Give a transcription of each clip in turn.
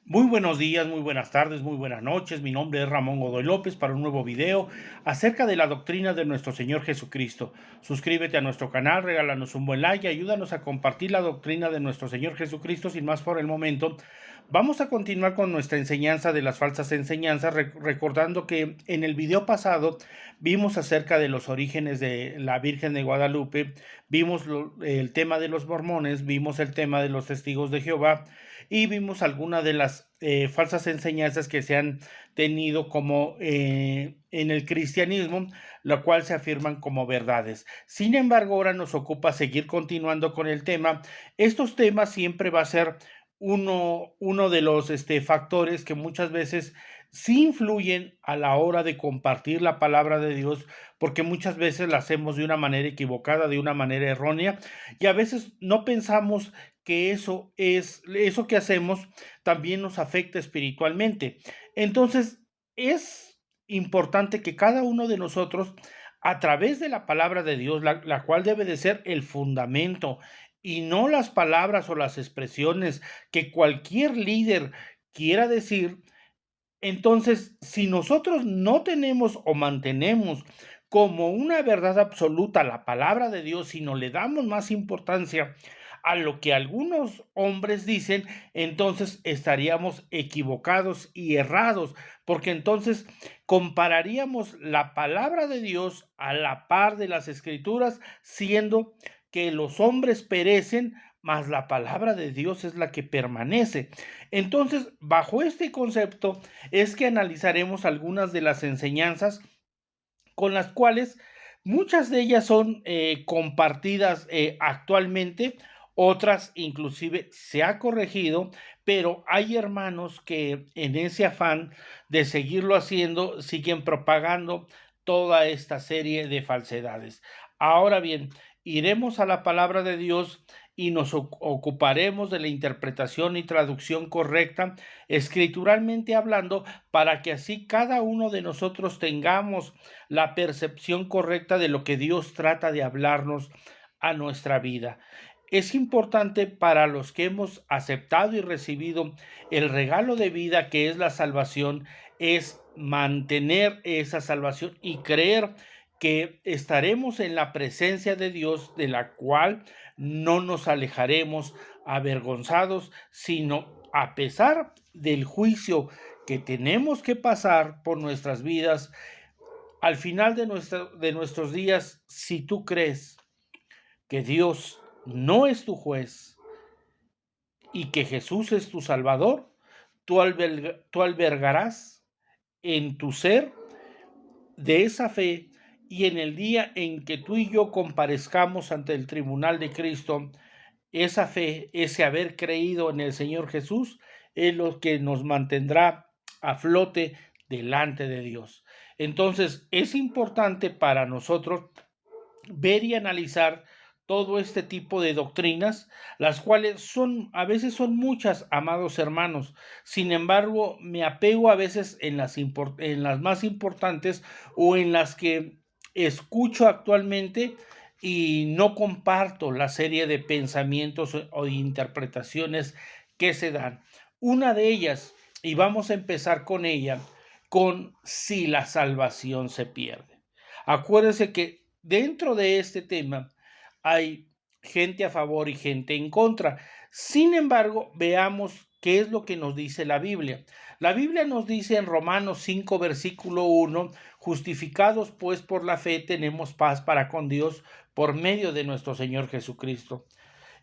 Muy buenos días, muy buenas tardes, muy buenas noches. Mi nombre es Ramón Godoy López para un nuevo video acerca de la doctrina de nuestro Señor Jesucristo. Suscríbete a nuestro canal, regálanos un buen like y ayúdanos a compartir la doctrina de nuestro Señor Jesucristo. Sin más por el momento, vamos a continuar con nuestra enseñanza de las falsas enseñanzas, recordando que en el video pasado vimos acerca de los orígenes de la Virgen de Guadalupe, vimos el tema de los mormones, vimos el tema de los testigos de Jehová, y vimos algunas de las falsas enseñanzas que se han tenido como en el cristianismo, lo cual se afirman como verdades. Sin embargo, ahora nos ocupa seguir continuando con el tema. Estos temas siempre va a ser uno de los factores que muchas veces sí influyen a la hora de compartir la palabra de Dios, porque muchas veces la hacemos de una manera equivocada, de una manera errónea, y a veces no pensamos que eso que hacemos también nos afecta espiritualmente. Entonces, es importante que cada uno de nosotros, a través de la palabra de Dios, la cual debe de ser el fundamento, y no las palabras o las expresiones que cualquier líder quiera decir. Entonces, si nosotros no tenemos o mantenemos como una verdad absoluta la palabra de Dios, sino le damos más importancia a lo que algunos hombres dicen, entonces estaríamos equivocados y errados, porque entonces compararíamos la palabra de Dios a la par de las escrituras, siendo que los hombres perecen, mas la palabra de Dios es la que permanece. Entonces, bajo este concepto es que analizaremos algunas de las enseñanzas con las cuales muchas de ellas son compartidas actualmente, otras inclusive se ha corregido, pero hay hermanos que en ese afán de seguirlo haciendo siguen propagando toda esta serie de falsedades. Ahora bien, iremos a la palabra de Dios y nos ocuparemos de la interpretación y traducción correcta, escrituralmente hablando, para que así cada uno de nosotros tengamos la percepción correcta de lo que Dios trata de hablarnos a nuestra vida. Es importante para los que hemos aceptado y recibido el regalo de vida que es la salvación, es mantener esa salvación y creer que estaremos en la presencia de Dios, de la cual no nos alejaremos avergonzados, sino a pesar del juicio que tenemos que pasar por nuestras vidas, al final de nuestros días, si tú crees que Dios no es tu juez y que Jesús es tu Salvador, tú albergarás en tu ser de esa fe, y en el día en que tú y yo comparezcamos ante el tribunal de Cristo, esa fe, ese haber creído en el Señor Jesús, es lo que nos mantendrá a flote delante de Dios. Entonces, es importante para nosotros ver y analizar todo este tipo de doctrinas, las cuales son, a veces son muchas, amados hermanos. Sin embargo, me apego a veces en las más importantes, o en las que escucho actualmente, y no comparto la serie de pensamientos o interpretaciones que se dan. Una de ellas, y vamos a empezar con ella, con si la salvación se pierde. Acuérdense que dentro de este tema hay gente a favor y gente en contra. Sin embargo, veamos qué es lo que nos dice la Biblia. La Biblia nos dice en Romanos 5, versículo 1, justificados pues por la fe tenemos paz para con Dios por medio de nuestro Señor Jesucristo.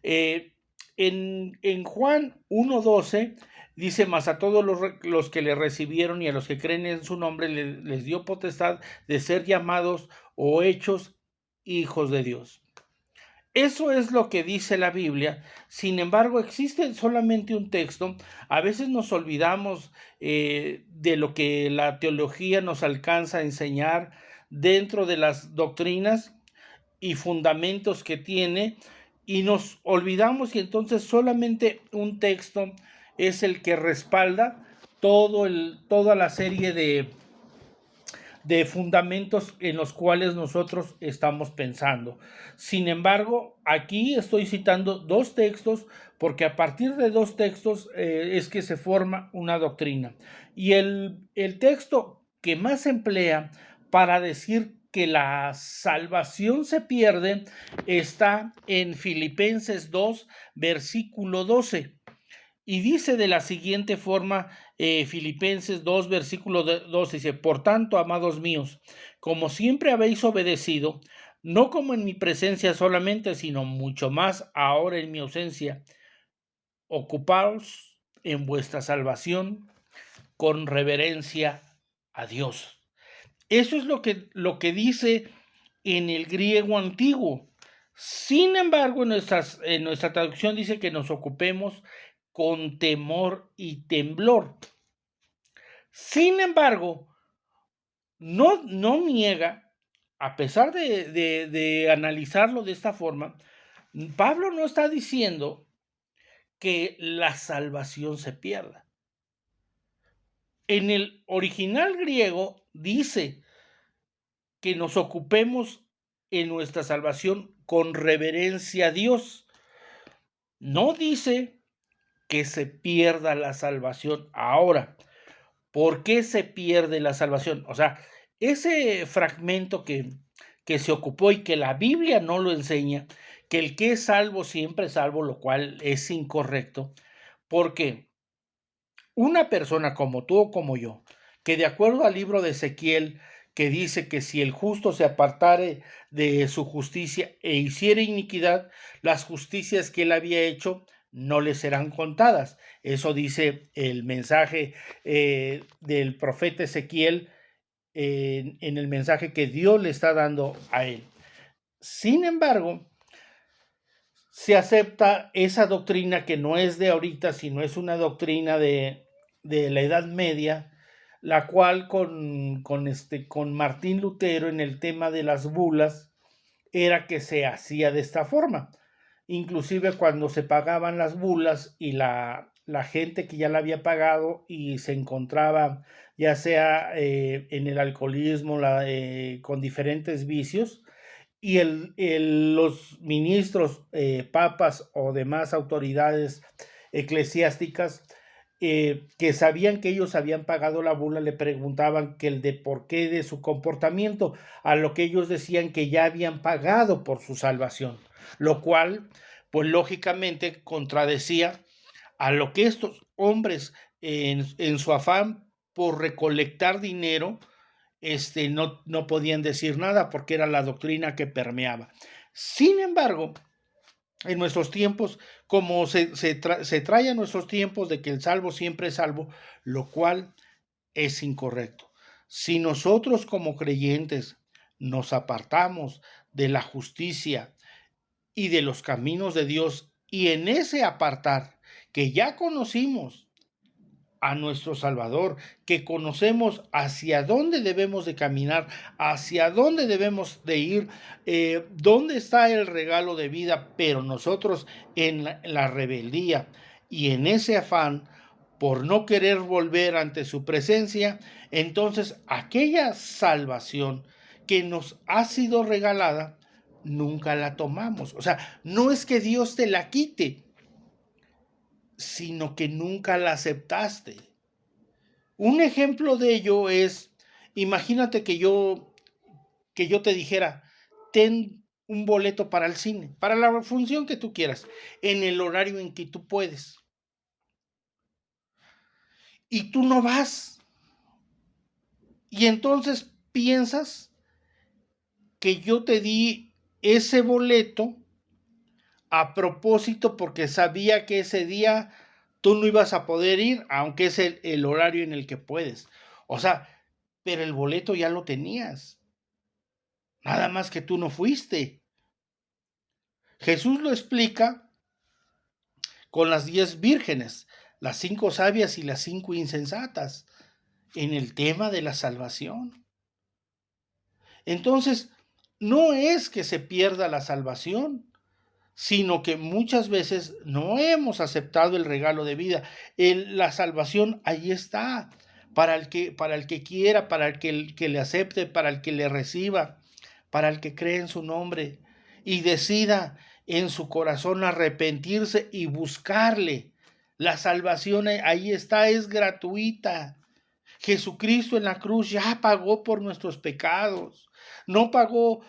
Eh, en Juan 1:12 dice: mas a todos los que le recibieron y a los que creen en su nombre les dio potestad de ser llamados o hechos hijos de Dios. Eso es lo que dice la Biblia. Sin embargo, existe solamente un texto. A veces nos olvidamos de lo que la teología nos alcanza a enseñar dentro de las doctrinas y fundamentos que tiene, y nos olvidamos, y entonces solamente un texto es el que respalda toda la serie de fundamentos en los cuales nosotros estamos pensando. Sin embargo, aquí estoy citando dos textos porque a partir de dos textos es que se forma una doctrina. Y el texto que más se emplea para decir que la salvación se pierde está en Filipenses 2, versículo 12. Y dice de la siguiente forma, Filipenses 2, versículo 12, dice: por tanto, amados míos, como siempre habéis obedecido, no como en mi presencia solamente, sino mucho más ahora en mi ausencia, ocupaos en vuestra salvación con reverencia a Dios. Eso es lo que dice en el griego antiguo. Sin embargo, en nuestra traducción dice que nos ocupemos con temor y temblor. Sin embargo, no niega, a pesar de analizarlo de esta forma, Pablo no está diciendo que la salvación se pierda. En el original griego dice que nos ocupemos en nuestra salvación con reverencia a Dios. No dice que se pierda la salvación. Ahora, ¿por qué se pierde la salvación? O sea, ese fragmento que se ocupó y que la Biblia no lo enseña, que el que es salvo siempre es salvo, lo cual es incorrecto, porque una persona como tú o como yo, que de acuerdo al libro de Ezequiel, que dice que si el justo se apartare de su justicia e hiciere iniquidad, las justicias que él había hecho no le serán contadas. Eso dice el mensaje del profeta Ezequiel en el mensaje que Dios le está dando a él. Sin embargo, se acepta esa doctrina que no es de ahorita, sino es una doctrina de la Edad Media, la cual con Martín Lutero en el tema de las bulas era que se hacía de esta forma. Inclusive cuando se pagaban las bulas y la gente que ya la había pagado y se encontraba ya sea en el alcoholismo, con diferentes vicios, y los ministros, papas o demás autoridades eclesiásticas que sabían que ellos habían pagado la bula, le preguntaban que el de por qué de su comportamiento, a lo que ellos decían que ya habían pagado por su salvación, lo cual, pues lógicamente contradecía a lo que estos hombres en su afán por recolectar dinero, no podían decir nada porque era la doctrina que permeaba. Sin embargo, en nuestros tiempos, como se trae a nuestros tiempos de que el salvo siempre es salvo, lo cual es incorrecto. Si nosotros como creyentes nos apartamos de la justicia y de los caminos de Dios, y en ese apartar que ya conocimos a nuestro Salvador, que conocemos hacia dónde debemos de caminar, hacia dónde debemos de ir, dónde está el regalo de vida, pero nosotros en la rebeldía y en ese afán por no querer volver ante su presencia, entonces aquella salvación que nos ha sido regalada, nunca la tomamos. O sea, no es que Dios te la quite, sino que nunca la aceptaste. Un ejemplo de ello es, imagínate que yo te dijera, ten un boleto para el cine, para la función que tú quieras, en el horario en que tú puedes. Y tú no vas. Y entonces piensas que yo te di ese boleto a propósito porque sabía que ese día tú no ibas a poder ir, aunque es el horario en el que puedes. O sea, pero el boleto ya lo tenías. Nada más que tú no fuiste. Jesús lo explica con las 10 vírgenes, las 5 sabias y las 5 insensatas, en el tema de la salvación. Entonces, no es que se pierda la salvación, sino que muchas veces no hemos aceptado el regalo de vida. La salvación ahí está, para el que quiera, para el que le acepte, para el que le reciba, para el que cree en su nombre y decida en su corazón arrepentirse y buscarle. La salvación ahí está, es gratuita. Jesucristo en la cruz ya pagó por nuestros pecados. No pagó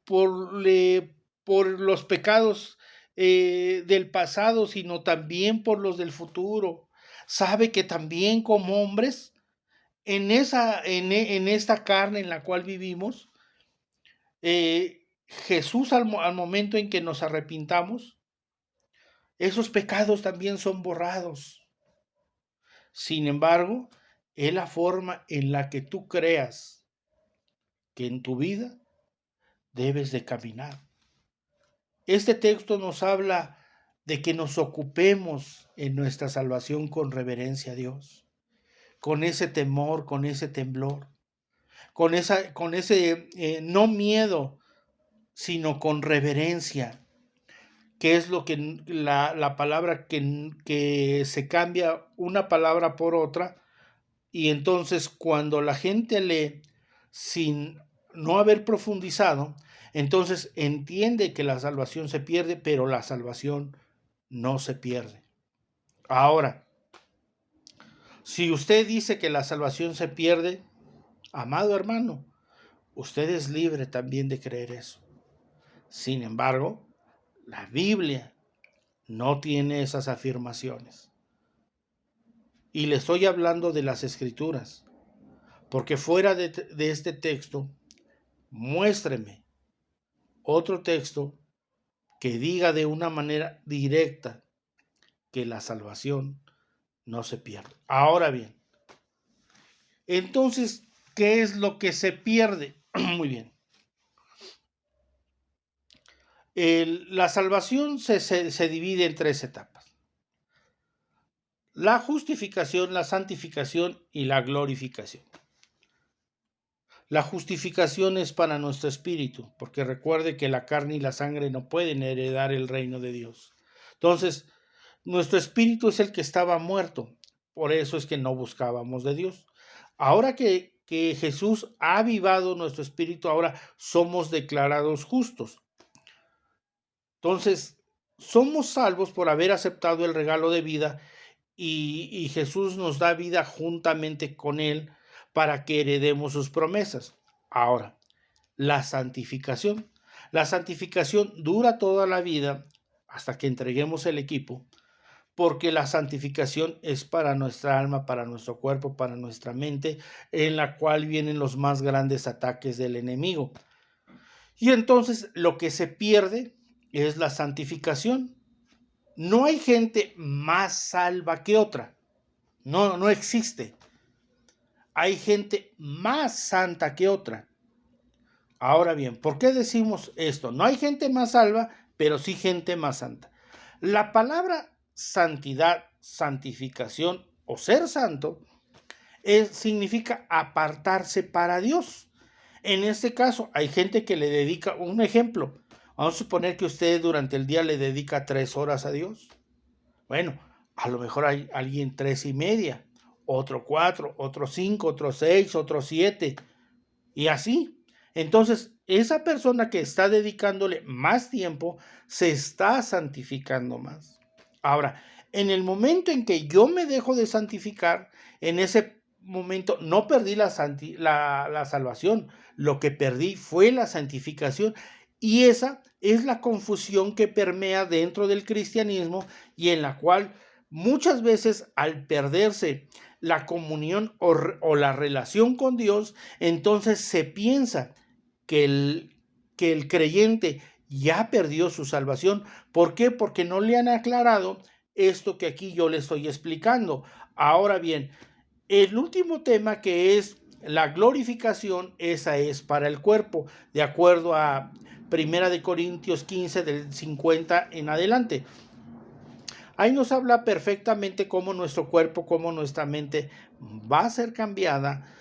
por los pecados del pasado, sino también por los del futuro. Sabe que también como hombres, en esta carne en la cual vivimos, Jesús al momento en que nos arrepintamos, esos pecados también son borrados. Sin embargo, es la forma en la que tú creas que en tu vida debes de caminar. Este texto nos habla de que nos ocupemos en nuestra salvación con reverencia a Dios, con ese temor, con ese temblor, con ese no miedo, sino con reverencia, que es lo que la palabra que se cambia una palabra por otra, y entonces cuando la gente lee sin no haber profundizado, entonces entiende que la salvación se pierde, pero la salvación no se pierde. Ahora, si usted dice que la salvación se pierde, amado hermano, usted es libre también de creer eso. Sin embargo, la Biblia no tiene esas afirmaciones. Y le estoy hablando de las Escrituras, porque fuera de este texto, muéstreme otro texto que diga de una manera directa que la salvación no se pierde. Ahora bien, entonces, ¿qué es lo que se pierde? Muy bien. La salvación se divide en 3 etapas. La justificación, la santificación y la glorificación. La justificación es para nuestro espíritu, porque recuerde que la carne y la sangre no pueden heredar el reino de Dios. Entonces, nuestro espíritu es el que estaba muerto, por eso es que no buscábamos de Dios. Ahora que Jesús ha avivado nuestro espíritu, ahora somos declarados justos. Entonces, somos salvos por haber aceptado el regalo de vida y Jesús nos da vida juntamente con Él para que heredemos sus promesas. Ahora, la santificación. La santificación dura toda la vida hasta que entreguemos el equipo, porque la santificación es para nuestra alma, para nuestro cuerpo, para nuestra mente, en la cual vienen los más grandes ataques del enemigo. Y entonces lo que se pierde es la santificación. No hay gente más salva que otra. No existe. Hay gente más santa que otra. Ahora bien, ¿por qué decimos esto? No hay gente más salva, pero sí gente más santa. La palabra santidad, santificación o ser santo significa apartarse para Dios. En este caso, hay gente que le dedica un ejemplo. Vamos a suponer que usted durante el día le dedica 3 horas a Dios. Bueno, a lo mejor hay alguien 3:30, otro 4, otro 5, otro 6, otro 7 y así. Entonces, esa persona que está dedicándole más tiempo se está santificando más. Ahora, en el momento en que yo me dejo de santificar, en ese momento no perdí la salvación, lo que perdí fue la santificación, y esa es la confusión que permea dentro del cristianismo y en la cual muchas veces al perderse la comunión o la relación con Dios, entonces se piensa que el creyente ya perdió su salvación. ¿Por qué? Porque no le han aclarado esto que aquí yo le estoy explicando. Ahora bien, el último tema, que es la glorificación, esa es para el cuerpo, de acuerdo a 1 Corintios 15 del 50 en adelante. Ahí nos habla perfectamente cómo nuestro cuerpo, cómo nuestra mente va a ser cambiada.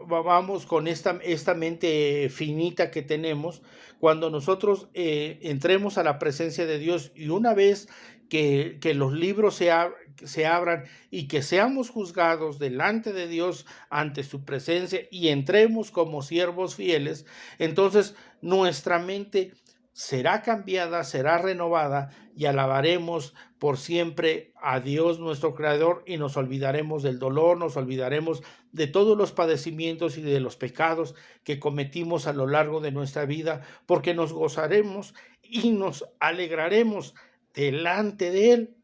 Vamos con esta mente finita que tenemos cuando nosotros entremos a la presencia de Dios, y una vez que los libros se abran y que seamos juzgados delante de Dios ante su presencia y entremos como siervos fieles, entonces nuestra mente será cambiada, será renovada y alabaremos por siempre a Dios nuestro Creador y nos olvidaremos del dolor, nos olvidaremos de todos los padecimientos y de los pecados que cometimos a lo largo de nuestra vida, porque nos gozaremos y nos alegraremos delante de Él.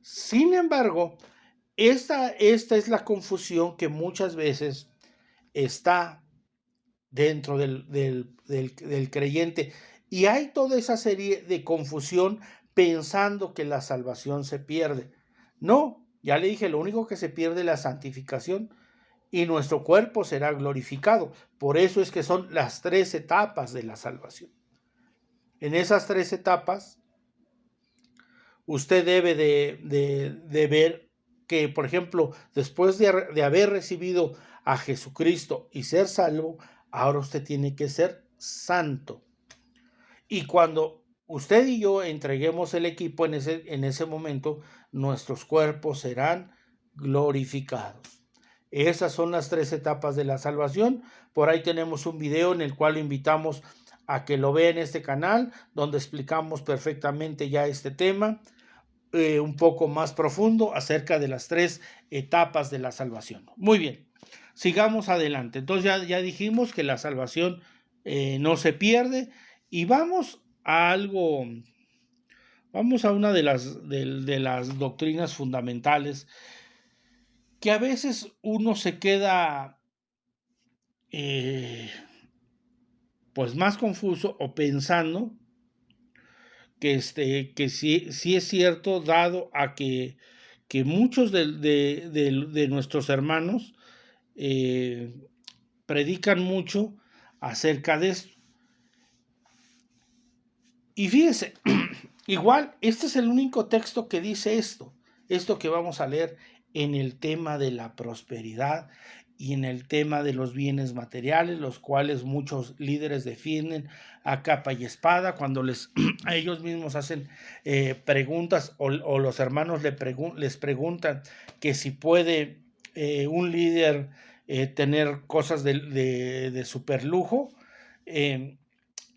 Sin embargo, esta es la confusión que muchas veces está dentro del creyente. Y hay toda esa serie de confusión pensando que la salvación se pierde. No, ya le dije, lo único que se pierde es la santificación y nuestro cuerpo será glorificado. Por eso es que son las 3 etapas de la salvación. En esas 3 etapas, usted debe de ver que, por ejemplo, después de haber recibido a Jesucristo y ser salvo, ahora usted tiene que ser santo. Y cuando usted y yo entreguemos el equipo en ese momento, nuestros cuerpos serán glorificados. Esas son las 3 etapas de la salvación. Por ahí tenemos un video en el cual invitamos a que lo vea en este canal, donde explicamos perfectamente ya este tema, un poco más profundo acerca de las 3 etapas de la salvación. Muy bien, sigamos adelante. Entonces ya dijimos que la salvación no se pierde y vamos a una de las doctrinas fundamentales que a veces uno se queda pues más confuso o pensando que sí es cierto, dado a que muchos de nuestros hermanos predican mucho acerca de esto. Y fíjese, igual, este es el único texto que dice esto que vamos a leer en el tema de la prosperidad y en el tema de los bienes materiales, los cuales muchos líderes defienden a capa y espada cuando a ellos mismos hacen preguntas o los hermanos les preguntan que si puede un líder tener cosas de superlujo.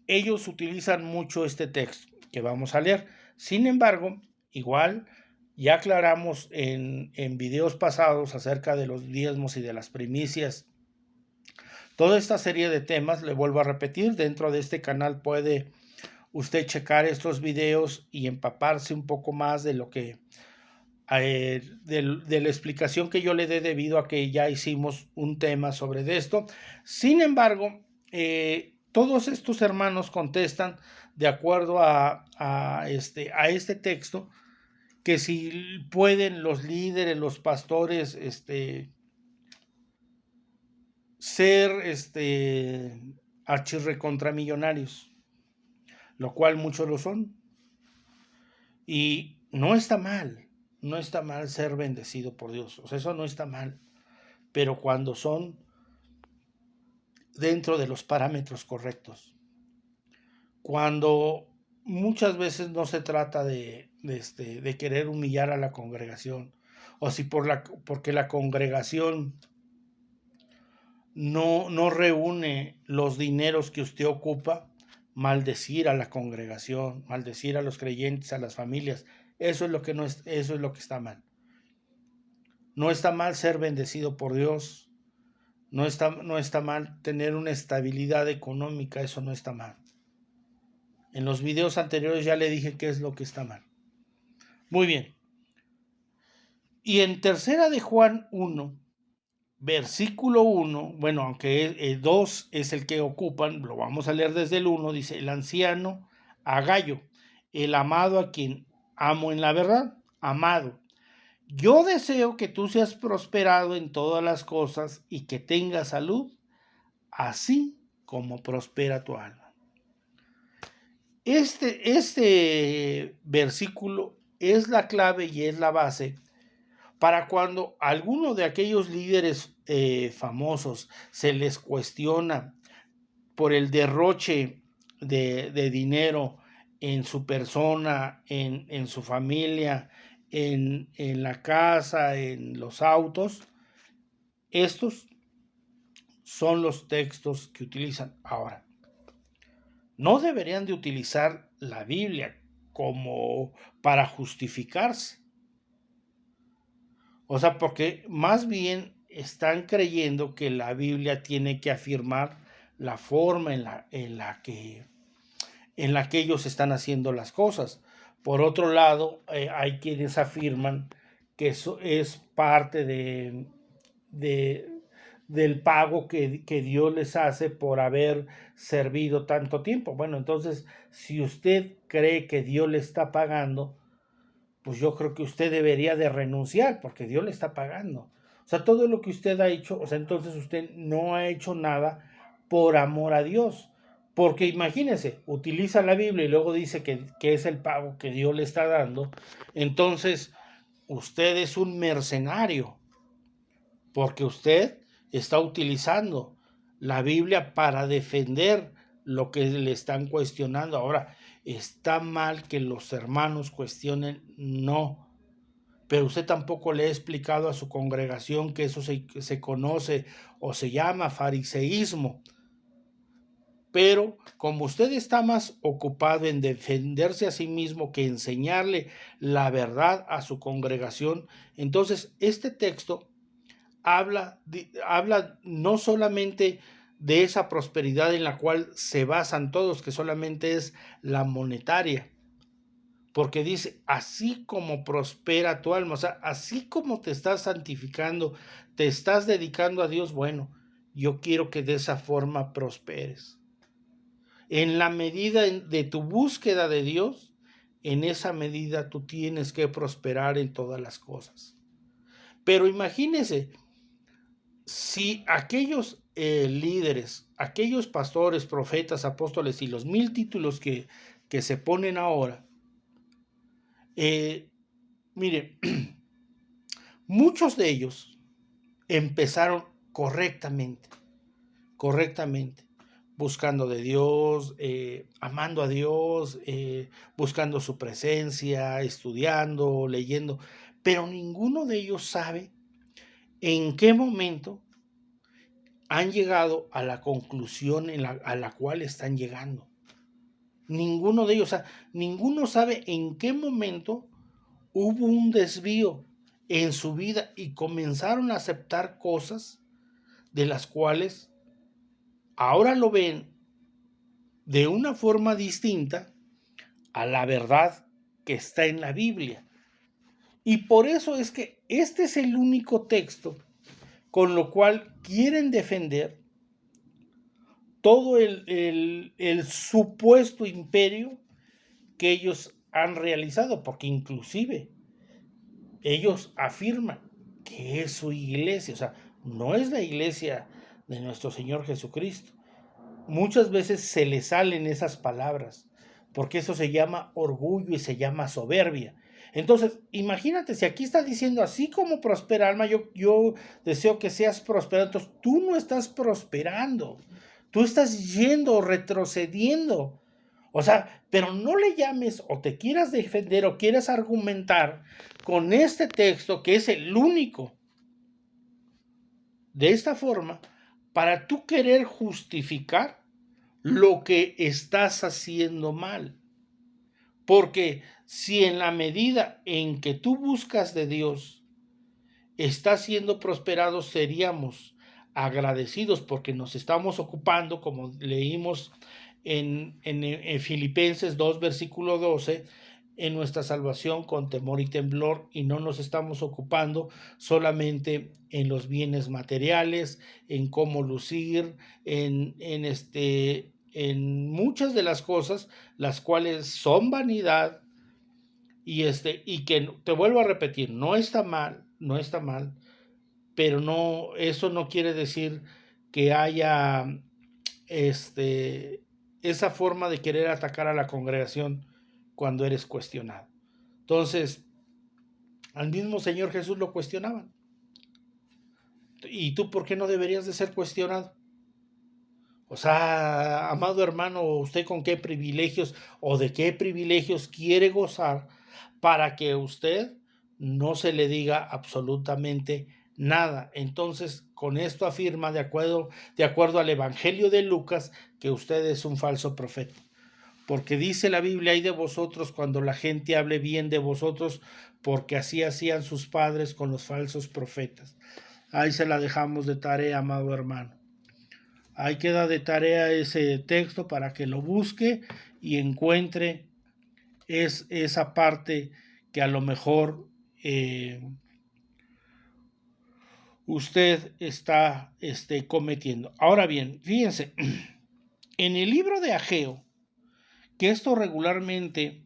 Ellos utilizan mucho este texto que vamos a leer. Sin embargo, igual ya aclaramos en videos pasados acerca de los diezmos y de las primicias. Toda esta serie de temas, le vuelvo a repetir, dentro de este canal puede usted checar estos videos y empaparse un poco más de lo que de la explicación que yo le dé, debido a que ya hicimos un tema sobre esto. Sin embargo, todos estos hermanos contestan de acuerdo a este texto, que si pueden los líderes, los pastores, ser archirrecontramillonarios, lo cual muchos lo son. Y no está mal ser bendecido por Dios, o sea, eso no está mal, pero cuando son dentro de los parámetros correctos, cuando muchas veces no se trata de querer humillar a la congregación, o si porque la congregación no reúne los dineros que usted ocupa, maldecir a la congregación, maldecir a los creyentes, a las familias. Eso es lo que está mal. No está mal ser bendecido por Dios. No está mal tener una estabilidad económica. Eso no está mal. En los videos anteriores ya le dije qué es lo que está mal. Muy bien. Y en tercera de Juan 1, versículo 1, bueno, aunque el 2 es el que ocupan, lo vamos a leer desde el 1, dice: el anciano a Gayo, el amado a quien amo en la verdad. Amado, yo deseo que tú seas prosperado en todas las cosas y que tengas salud, así como prospera tu alma. Este versículo es la clave y es la base para cuando alguno de aquellos líderes famosos se les cuestiona por el derroche de dinero en su persona, en su familia, en la casa, en los autos. Estos son los textos que utilizan. Ahora, no deberían de utilizar la Biblia como para justificarse. O sea, porque más bien están creyendo que la Biblia tiene que afirmar la forma en la que ellos están haciendo las cosas. Por otro lado, hay quienes afirman que eso es parte de, del pago que Dios les hace por haber servido tanto tiempo. Bueno, entonces, si usted cree que Dios le está pagando, pues yo creo que usted debería de renunciar porque Dios le está pagando. O sea, todo lo que usted ha hecho, o sea, entonces usted no ha hecho nada por amor a Dios. Porque imagínese, utiliza la Biblia y luego dice que es el pago que Dios le está dando. Entonces, usted es un mercenario porque usted está utilizando la Biblia para defender lo que le están cuestionando. Ahora, está mal que los hermanos cuestionen, no, pero usted tampoco le ha explicado a su congregación que eso se conoce o se llama fariseísmo. Pero como usted está más ocupado en defenderse a sí mismo que enseñarle la verdad a su congregación, entonces este texto habla no solamente de esa prosperidad en la cual se basan todos, que solamente es la monetaria, porque dice, así como prospera tu alma, o sea, así como te estás santificando, te estás dedicando a Dios, bueno, yo quiero que de esa forma prosperes. En la medida de tu búsqueda de Dios, en esa medida tú tienes que prosperar en todas las cosas. Pero imagínese, si aquellos líderes, aquellos pastores, profetas, apóstoles y los 1000 títulos que se ponen ahora, mire, muchos de ellos empezaron correctamente, buscando de Dios, amando a Dios, buscando su presencia, estudiando, leyendo, pero ninguno de ellos sabe en qué momento han llegado a la conclusión a la cual están llegando. Ninguno de ellos, o sea, ninguno sabe en qué momento hubo un desvío en su vida y comenzaron a aceptar cosas de las cuales ahora lo ven de una forma distinta a la verdad que está en la Biblia. Y por eso es que este es el único texto con lo cual quieren defender todo el supuesto imperio que ellos han realizado, porque inclusive ellos afirman que es su iglesia, o sea, no es la iglesia de nuestro Señor Jesucristo. Muchas veces se les salen esas palabras, porque eso se llama orgullo y se llama soberbia. Entonces, imagínate, si aquí está diciendo, así como prospera alma, yo deseo que seas prosperado, entonces tú no estás prosperando, tú estás yendo, retrocediendo. O sea, pero no le llames o te quieras defender o quieras argumentar con este texto, que es el único, de esta forma, para tú querer justificar lo que estás haciendo mal. Porque si en la medida en que tú buscas de Dios estás siendo prosperados, seríamos agradecidos porque nos estamos ocupando, como leímos en Filipenses 2, versículo 12, en nuestra salvación con temor y temblor, y no nos estamos ocupando solamente en los bienes materiales, en cómo lucir, en muchas de las cosas, las cuales son vanidad, y que te vuelvo a repetir, no está mal, no está mal, pero no, eso no quiere decir que haya esa forma de querer atacar a la congregación cuando eres cuestionado. Entonces, al mismo Señor Jesús lo cuestionaban. ¿Y tú por qué no deberías de ser cuestionado? O sea, amado hermano, ¿usted con qué privilegios o de qué privilegios quiere gozar para que usted no se le diga absolutamente nada? Entonces, con esto afirma, de acuerdo al Evangelio de Lucas, que usted es un falso profeta. porque dice la Biblia, hay de vosotros cuando la gente hable bien de vosotros, porque así hacían sus padres con los falsos profetas. Ahí se la dejamos de tarea, amado hermano. Ahí queda de tarea ese texto para que lo busque y encuentre esa parte que a lo mejor usted está cometiendo. Ahora bien, fíjense, en el libro de Ageo, que esto regularmente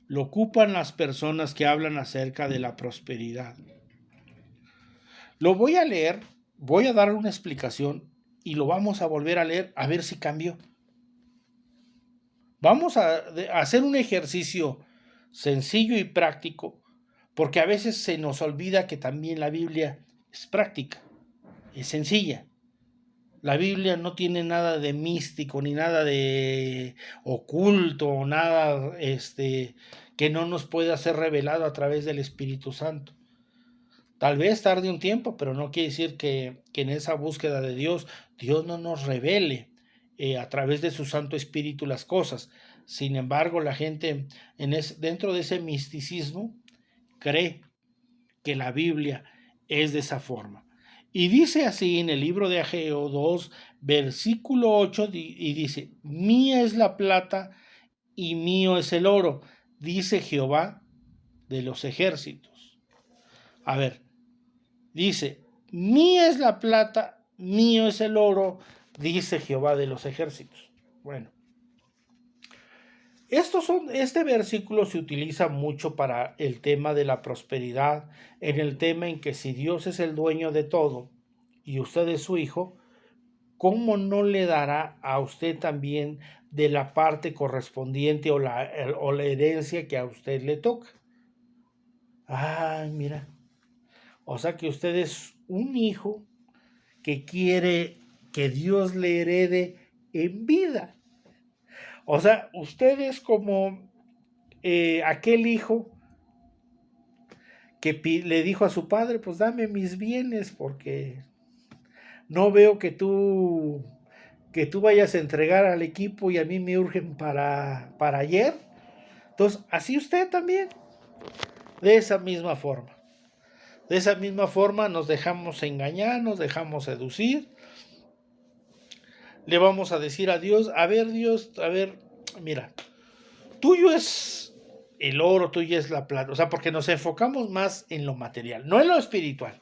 lo ocupan las personas que hablan acerca de la prosperidad. Lo voy a leer, voy a dar una explicación y lo vamos a volver a leer a ver si cambió. Vamos a hacer un ejercicio sencillo y práctico, porque a veces se nos olvida que también la Biblia es práctica, es sencilla. La Biblia no tiene nada de místico, ni nada de oculto, nada que no nos pueda ser revelado a través del Espíritu Santo. Tal vez tarde un tiempo, pero no quiere decir que en esa búsqueda de Dios no nos revele a través de su Santo Espíritu las cosas. Sin embargo, la gente dentro de ese misticismo cree que la Biblia es de esa forma. Y dice así en el libro de Ageo 2, versículo 8, y dice, mía es la plata y mío es el oro, dice Jehová de los ejércitos. A ver, dice, mía es la plata, mío es el oro, dice Jehová de los ejércitos. Bueno, este versículo se utiliza mucho para el tema de la prosperidad, en el tema en que si Dios es el dueño de todo y usted es su hijo, ¿cómo no le dará a usted también de la parte correspondiente o la herencia que a usted le toca? Ay, mira, o sea que usted es un hijo que quiere que Dios le herede en vida. O sea, usted es como aquel hijo que le dijo a su padre, pues dame mis bienes porque no veo que tú vayas a entregar al equipo y a mí me urgen para ayer. Entonces, así usted también, de esa misma forma. De esa misma forma nos dejamos engañar, nos dejamos seducir. Le vamos a decir a Dios, Dios, mira, tuyo es el oro, tuyo es la plata. O sea, porque nos enfocamos más en lo material, no en lo espiritual,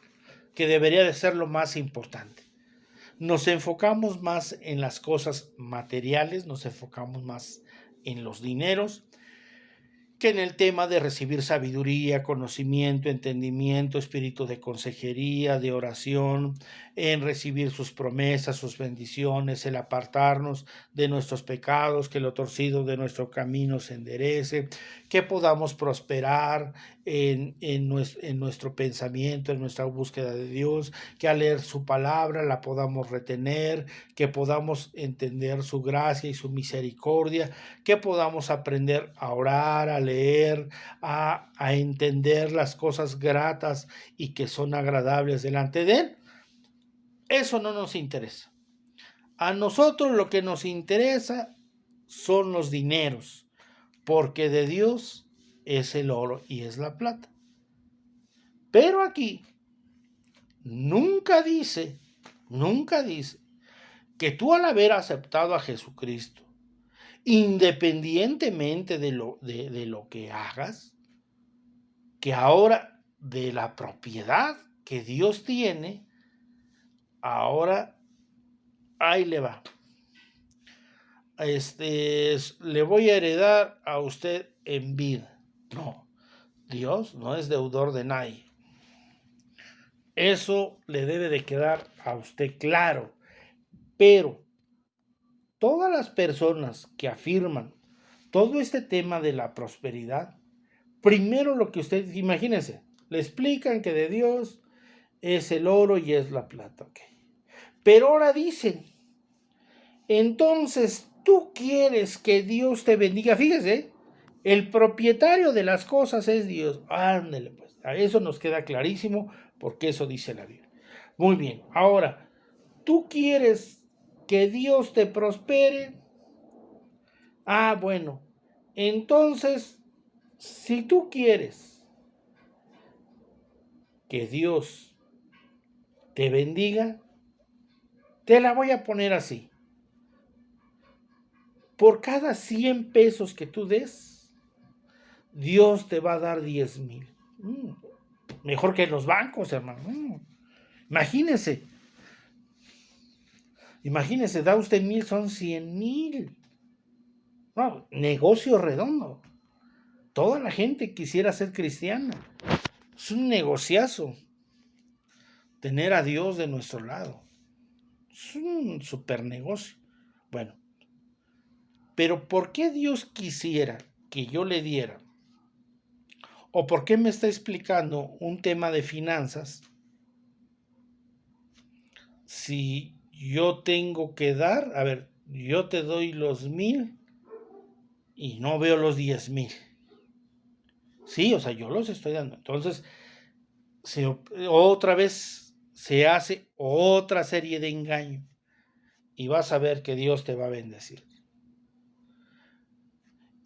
que debería de ser lo más importante. Nos enfocamos más en las cosas materiales, nos enfocamos más en los dineros, que en el tema de recibir sabiduría, conocimiento, entendimiento, espíritu de consejería, de oración, en recibir sus promesas, sus bendiciones, el apartarnos de nuestros pecados, que lo torcido de nuestro camino se enderece, que podamos prosperar en nuestro pensamiento, en nuestra búsqueda de Dios, que al leer su palabra la podamos retener, que podamos entender su gracia y su misericordia, que podamos aprender a orar, a leer, a entender las cosas gratas y que son agradables delante de Él. Eso no nos interesa. A nosotros lo que nos interesa son los dineros, porque de Dios es el oro y es la plata. Pero aquí nunca dice que tú al haber aceptado a Jesucristo, independientemente de lo que hagas, que ahora de la propiedad que Dios tiene, ahora ahí le va. Le voy a heredar a usted en vida. No, Dios no es deudor de nadie. Eso le debe de quedar a usted claro. Pero todas las personas que afirman todo este tema de la prosperidad, primero lo que ustedes, imagínense, le explican que de Dios es el oro y es la plata. Okay. Pero ahora dicen, entonces tú quieres que Dios te bendiga. Fíjese, el propietario de las cosas es Dios. Ándale, pues, a eso nos queda clarísimo porque eso dice la Biblia. Muy bien, ahora, tú quieres que Dios te prospere. Ah, bueno, entonces, si tú quieres que Dios te bendiga, te la voy a poner así. Por cada 100 pesos que tú des, Dios te va a dar 10,000. Mejor que los bancos, hermano. Imagínese, imagínese, da usted 1,000, son 100,000. No, negocio redondo. Toda la gente quisiera ser cristiana. Es un negociazo tener a Dios de nuestro lado. Es un super negocio. Bueno, pero ¿por qué Dios quisiera que yo le diera? ¿O por qué me está explicando un tema de finanzas si yo tengo que dar? A ver, yo te doy los 1,000 y no veo los 10,000. Sí, o sea, yo los estoy dando. Entonces, otra vez se hace otra serie de engaños y vas a ver que Dios te va a bendecir.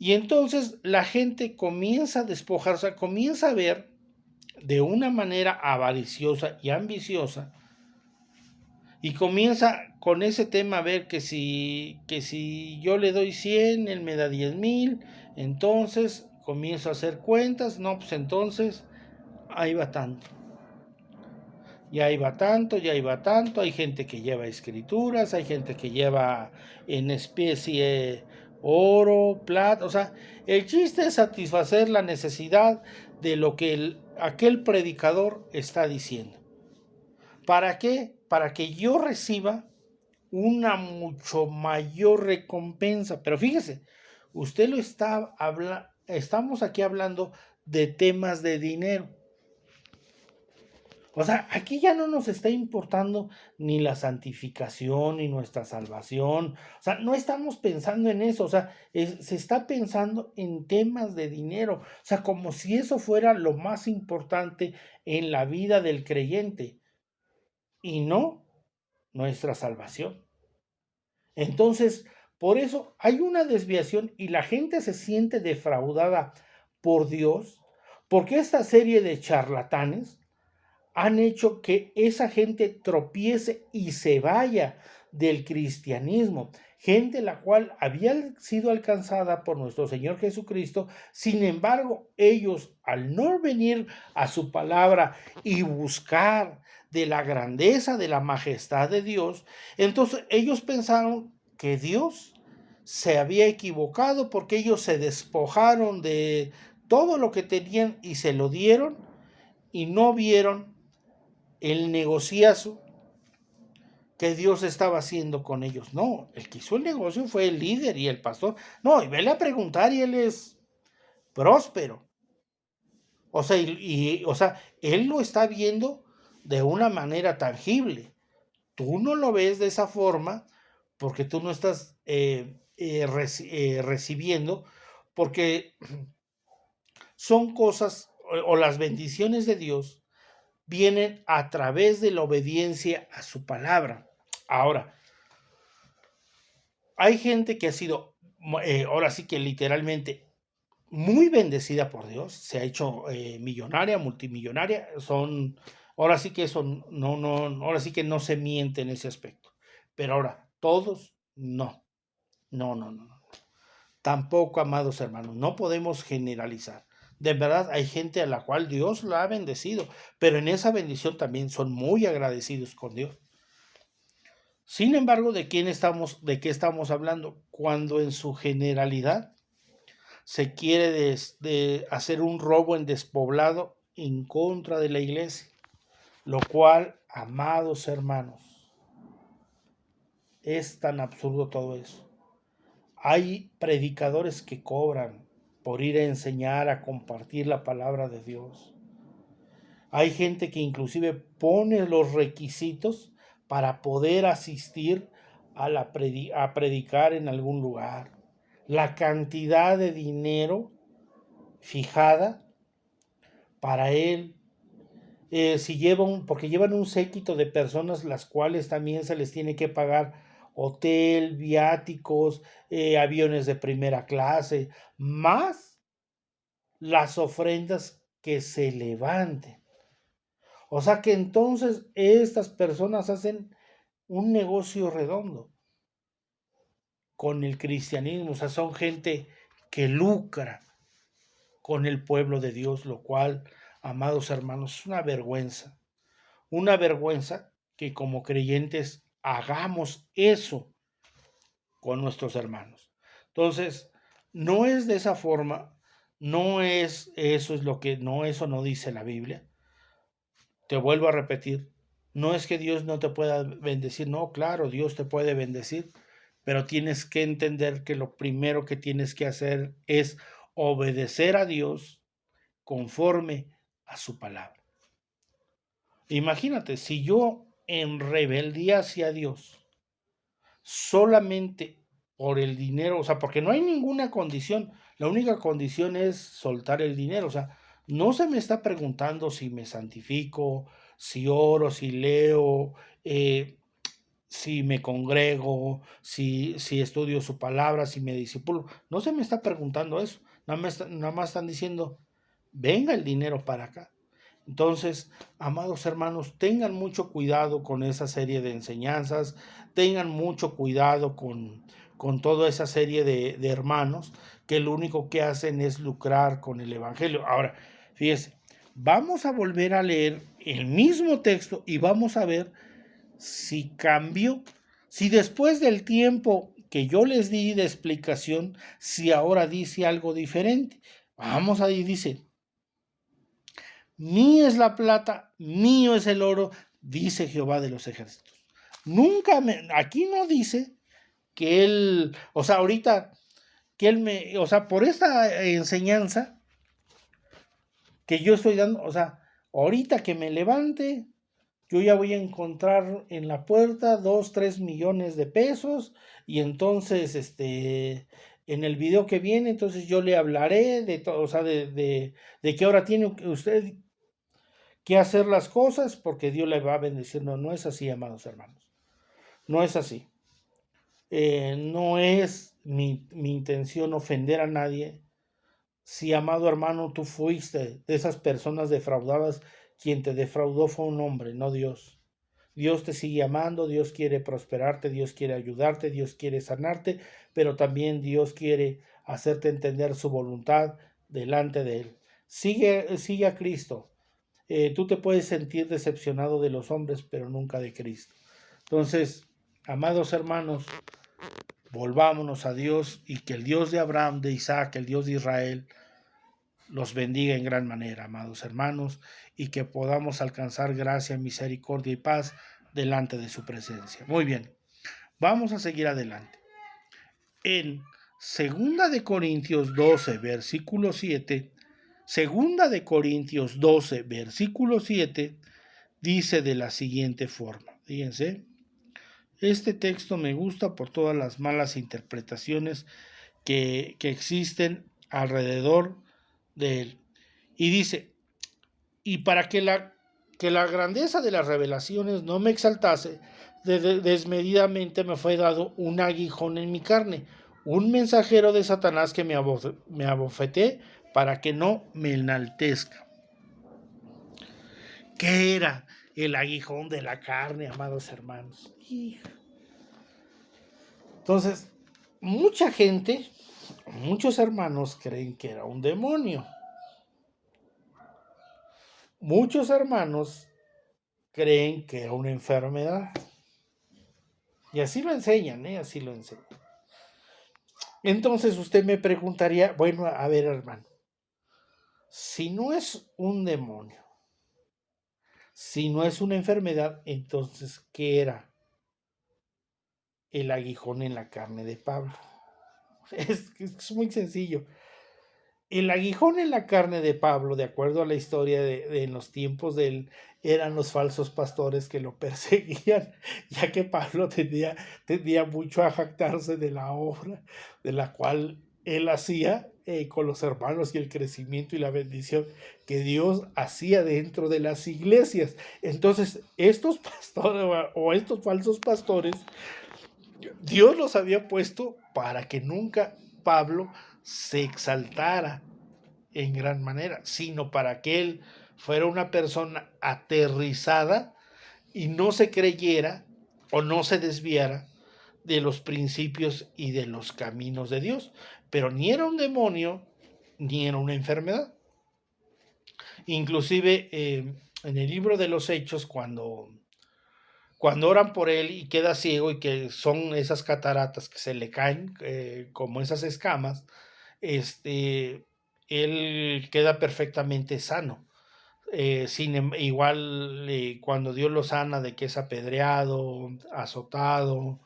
Y entonces la gente comienza a despojarse, comienza a ver de una manera avariciosa y ambiciosa y comienza con ese tema a ver que si yo le doy 100, él me da 10,000, entonces comienzo a hacer cuentas, no, pues entonces ahí va tanto. Ya iba tanto, ya iba tanto, hay gente que lleva escrituras, hay gente que lleva en especie oro, plata, o sea, el chiste es satisfacer la necesidad de lo que aquel predicador está diciendo. ¿Para qué? Para que yo reciba una mucho mayor recompensa. Pero fíjese, usted lo está hablando, estamos aquí hablando de temas de dinero. O sea, aquí ya no nos está importando ni la santificación ni nuestra salvación. O sea, no estamos pensando en eso. O sea, se está pensando en temas de dinero. O sea, como si eso fuera lo más importante en la vida del creyente y no nuestra salvación. Entonces, por eso hay una desviación y la gente se siente defraudada por Dios, porque esta serie de charlatanes han hecho que esa gente tropiece y se vaya del cristianismo. Gente la cual había sido alcanzada por nuestro Señor Jesucristo, sin embargo, ellos al no venir a su palabra y buscar de la grandeza, de la majestad de Dios, entonces ellos pensaron que Dios se había equivocado porque ellos se despojaron de todo lo que tenían y se lo dieron y no vieron el negociazo que Dios estaba haciendo con ellos. No, el que hizo el negocio fue el líder y el pastor. No, y vele a preguntar y él es próspero. O sea, o sea, él lo está viendo de una manera tangible. Tú no lo ves de esa forma porque tú no estás recibiendo, porque son cosas o las bendiciones de Dios vienen a través de la obediencia a su palabra. Ahora, hay gente que ha sido, ahora sí que literalmente, muy bendecida por Dios, se ha hecho millonaria, multimillonaria, ahora sí que son, ahora sí que no se miente en ese aspecto. Pero ahora, todos, no, no, no, no. Tampoco, amados hermanos, no podemos generalizar. De verdad, hay gente a la cual Dios la ha bendecido, pero en esa bendición también son muy agradecidos con Dios. Sin embargo, ¿de qué estamos hablando? Cuando en su generalidad se quiere de hacer un robo en despoblado en contra de la iglesia, lo cual, amados hermanos, es tan absurdo todo eso. Hay predicadores que cobran por ir a enseñar, a compartir la palabra de Dios. Hay gente que inclusive pone los requisitos para poder asistir a predicar en algún lugar. La cantidad de dinero fijada para él, si porque llevan un séquito de personas las cuales también se les tiene que pagar hotel, viáticos, aviones de primera clase, más las ofrendas que se levanten. O sea que entonces estas personas hacen un negocio redondo con el cristianismo, o sea, son gente que lucra con el pueblo de Dios, lo cual, amados hermanos, es una vergüenza que como creyentes hagamos eso con nuestros hermanos. Entonces, no es de esa forma, no es eso es lo que no eso no dice la Biblia. Te vuelvo a repetir, no es que Dios no te pueda bendecir, no, claro, Dios te puede bendecir, pero tienes que entender que lo primero que tienes que hacer es obedecer a Dios conforme a su palabra. Imagínate, si yo en rebeldía hacia Dios, solamente por el dinero, o sea, porque no hay ninguna condición, la única condición es soltar el dinero, o sea, no se me está preguntando si me santifico, si oro, si leo, si me congrego, si estudio su palabra, si me disipulo, no se me está preguntando eso, nada más están diciendo, venga el dinero para acá. Entonces, amados hermanos, tengan mucho cuidado con esa serie de enseñanzas, tengan mucho cuidado con toda esa serie de hermanos que lo único que hacen es lucrar con el Evangelio. Ahora, fíjense, vamos a volver a leer el mismo texto y vamos a ver si cambió, si después del tiempo que yo les di de explicación, si ahora dice algo diferente. Vamos ahí, dice, mía es la plata, mío es el oro, dice Jehová de los ejércitos. Aquí no dice que él, o sea, ahorita, que él o sea, por esta enseñanza que yo estoy dando, o sea, ahorita que me levante, yo ya voy a encontrar en la puerta 2, 3 millones de pesos y entonces, en el video que viene, entonces yo le hablaré de todo, o sea, de que ahora tiene usted que hacer las cosas porque Dios le va a bendecir. No, no es así, amados hermanos. No es así. No es mi intención ofender a nadie. Si, amado hermano, tú fuiste de esas personas defraudadas, quien te defraudó fue un hombre, no Dios. Dios te sigue amando, Dios quiere prosperarte, Dios quiere ayudarte, Dios quiere sanarte, pero también Dios quiere hacerte entender su voluntad delante de Él. Sigue a Cristo. Tú te puedes sentir decepcionado de los hombres, pero nunca de Cristo. Entonces, amados hermanos, volvámonos a Dios y que el Dios de Abraham, de Isaac, el Dios de Israel, los bendiga en gran manera, amados hermanos, y que podamos alcanzar gracia, misericordia y paz delante de su presencia. Muy bien, vamos a seguir adelante. En 2 versículo 7, Segunda de Corintios 12, versículo 7, dice de la siguiente forma. Fíjense, este texto me gusta por todas las malas interpretaciones que existen alrededor de él. Y dice, y para que la grandeza de las revelaciones no me exaltase, desmedidamente me fue dado un aguijón en mi carne, un mensajero de Satanás que me abofeté para que no me enaltezca. ¿Qué era el aguijón de la carne, amados hermanos? Entonces, mucha gente, muchos hermanos creen que era un demonio. Muchos hermanos creen que era una enfermedad. Y así lo enseñan, así lo enseñan. Entonces usted me preguntaría, bueno, a ver, hermano, si no es un demonio, si no es una enfermedad, entonces, ¿qué era el aguijón en la carne de Pablo? Es muy sencillo. El aguijón en la carne de Pablo, de acuerdo a la historia de en los tiempos de él, eran los falsos pastores que lo perseguían, ya que Pablo tendía mucho a jactarse de la obra de la cual él hacía con los hermanos y el crecimiento y la bendición que Dios hacía dentro de las iglesias. Entonces, estos pastores o estos falsos pastores Dios los había puesto para que nunca Pablo se exaltara en gran manera, sino para que él fuera una persona aterrizada y no se creyera o no se desviara de los principios y de los caminos de Dios. Pero ni era un demonio, ni era una enfermedad. Inclusive en el libro de los Hechos, cuando oran por él y queda ciego y que son esas cataratas que se le caen como esas escamas, él queda perfectamente sano. Igual cuando Dios lo sana de que es apedreado, azotado,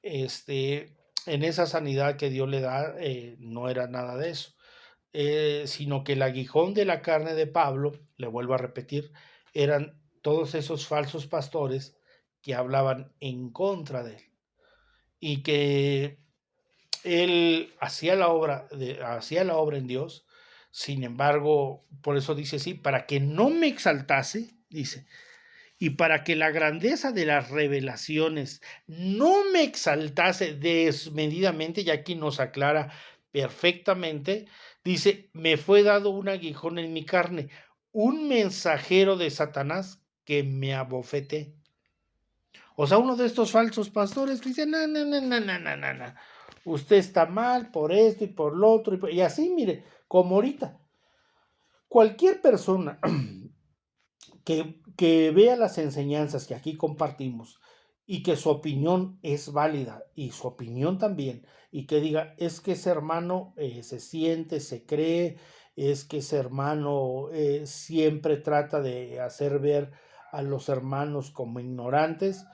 en esa sanidad que Dios le da, no era nada de eso, sino que el aguijón de la carne de Pablo, le vuelvo a repetir, eran todos esos falsos pastores que hablaban en contra de él y que él hacía la obra en Dios. Sin embargo, por eso dice así, para que no me exaltase, dice, y para que la grandeza de las revelaciones no me exaltase desmedidamente, y aquí nos aclara perfectamente, dice, me fue dado un aguijón en mi carne, un mensajero de Satanás que me abofeté. O sea, uno de estos falsos pastores que dice, no, no, no, no, no, no, no, no. Usted está mal por esto y por lo otro. Y así, mire, como ahorita, cualquier persona que vea las enseñanzas que aquí compartimos y que su opinión es válida y su opinión también, y que diga, es que ese hermano se siente, se cree, es que ese hermano siempre trata de hacer ver a los hermanos como ignorantes,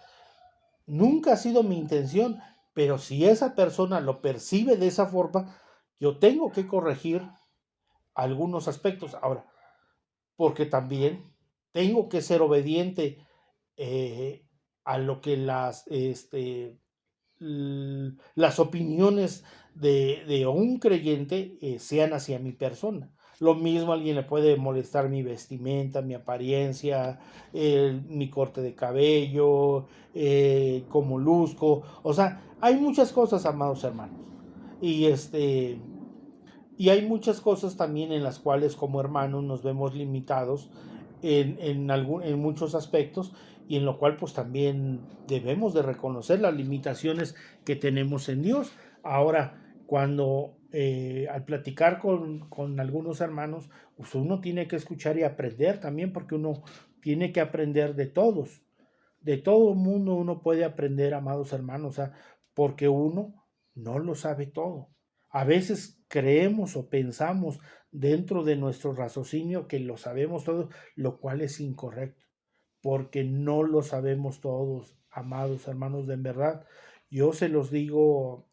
nunca ha sido mi intención, pero si esa persona lo percibe de esa forma, yo tengo que corregir algunos aspectos. Ahora, porque también tengo que ser obediente eh, a lo que las opiniones de un creyente sean hacia mi persona. Lo mismo a alguien le puede molestar mi vestimenta, mi apariencia, mi corte de cabello, cómo luzco. O sea, hay muchas cosas, amados hermanos. Y y hay muchas cosas también en las cuales como hermanos nos vemos limitados en muchos aspectos y en lo cual pues también debemos de reconocer las limitaciones que tenemos en Dios. Ahora, cuando al platicar con algunos hermanos, pues uno tiene que escuchar y aprender también porque uno tiene que aprender de todos. De todo mundo uno puede aprender, amados hermanos, o sea, porque uno no lo sabe todo. A veces creemos o pensamos dentro de nuestro raciocinio que lo sabemos todo, lo cual es incorrecto, porque no lo sabemos todos, amados hermanos, de en verdad. Yo se los digo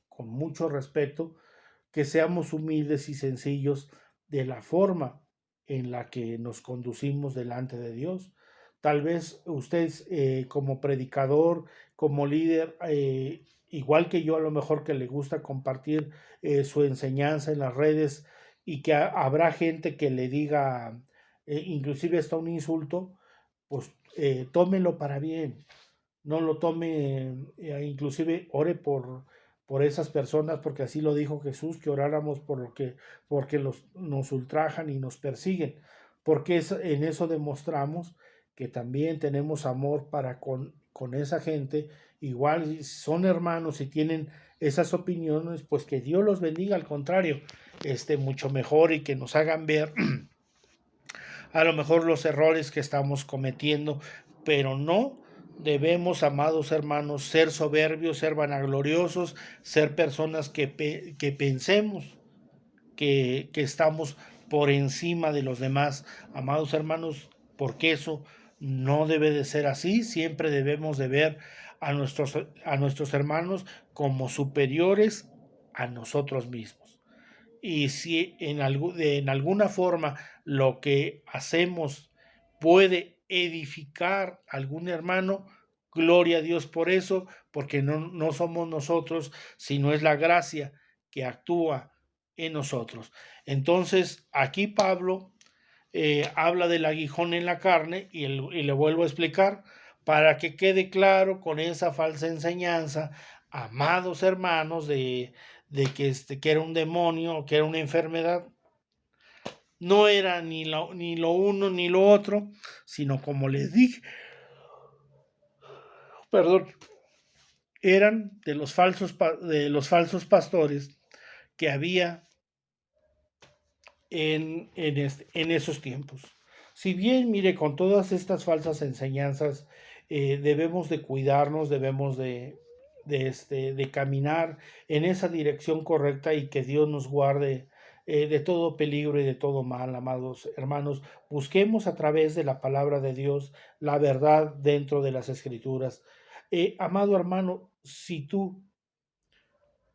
con mucho respeto, que seamos humildes y sencillos de la forma en la que nos conducimos delante de Dios. Tal vez usted como predicador, como líder, igual que yo a lo mejor que le gusta compartir su enseñanza en las redes y que habrá gente que le diga inclusive hasta un insulto, pues tómelo para bien, no lo tome, inclusive ore por esas personas, porque así lo dijo Jesús, que oráramos porque nos ultrajan y nos persiguen, porque en eso demostramos que también tenemos amor para con esa gente, igual si son hermanos y tienen esas opiniones, pues que Dios los bendiga, al contrario, mucho mejor y que nos hagan ver a lo mejor los errores que estamos cometiendo, pero no debemos, amados hermanos, ser soberbios, ser vanagloriosos, ser personas que pensemos que estamos por encima de los demás, amados hermanos, porque eso no debe de ser así. Siempre debemos de ver a nuestros hermanos como superiores a nosotros mismos. Y si en alguna forma lo que hacemos puede edificar a algún hermano, gloria a Dios por eso, porque no somos nosotros, sino es la gracia que actúa en nosotros. Entonces, aquí Pablo habla del aguijón en la carne y le vuelvo a explicar, para que quede claro con esa falsa enseñanza, amados hermanos, que era un demonio, que era una enfermedad. No era ni lo uno ni lo otro, sino como les dije, perdón, eran de los falsos pastores que había en esos tiempos. Si bien, mire, con todas estas falsas enseñanzas, debemos de cuidarnos, debemos de caminar en esa dirección correcta y que Dios nos guarde de todo peligro y de todo mal, amados hermanos. Busquemos a través de la palabra de Dios la verdad dentro de las escrituras. Amado hermano, si tú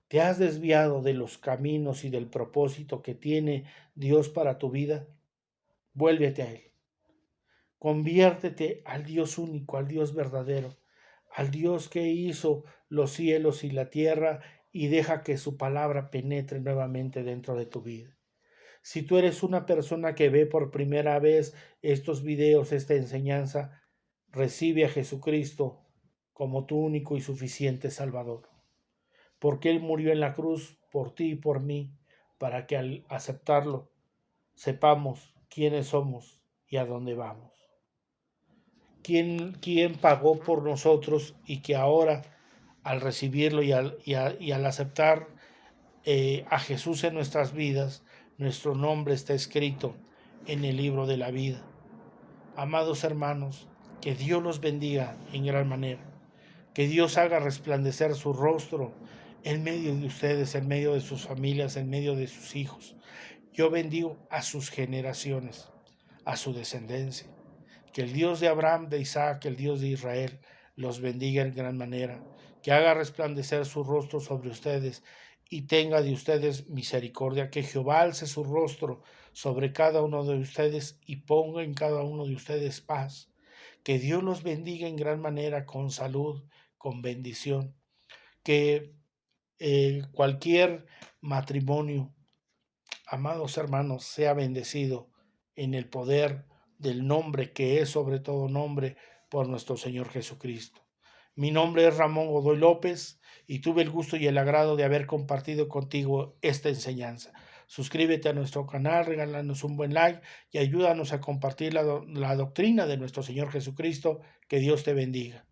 te has desviado de los caminos y del propósito que tiene Dios para tu vida, vuélvete a Él. Conviértete al Dios único, al Dios verdadero, al Dios que hizo los cielos y la tierra y deja que su palabra penetre nuevamente dentro de tu vida. Si tú eres una persona que ve por primera vez estos videos, esta enseñanza, recibe a Jesucristo como tu único y suficiente Salvador, porque Él murió en la cruz por ti y por mí, para que al aceptarlo sepamos quiénes somos y a dónde vamos. ¿Quién pagó por nosotros y que ahora al recibirlo y al aceptar a Jesús en nuestras vidas, nuestro nombre está escrito en el libro de la vida? Amados hermanos, que Dios los bendiga en gran manera. Que Dios haga resplandecer su rostro en medio de ustedes, en medio de sus familias, en medio de sus hijos. Yo bendigo a sus generaciones, a su descendencia. Que el Dios de Abraham, de Isaac, el Dios de Israel, los bendiga en gran manera. Que haga resplandecer su rostro sobre ustedes y tenga de ustedes misericordia. Que Jehová alce su rostro sobre cada uno de ustedes y ponga en cada uno de ustedes paz. Que Dios los bendiga en gran manera con salud, con bendición. Que cualquier matrimonio, amados hermanos, sea bendecido en el poder del nombre que es sobre todo nombre por nuestro Señor Jesucristo. Mi nombre es Ramón Godoy López y tuve el gusto y el agrado de haber compartido contigo esta enseñanza. Suscríbete a nuestro canal, regálanos un buen like y ayúdanos a compartir la doctrina de nuestro Señor Jesucristo. Que Dios te bendiga.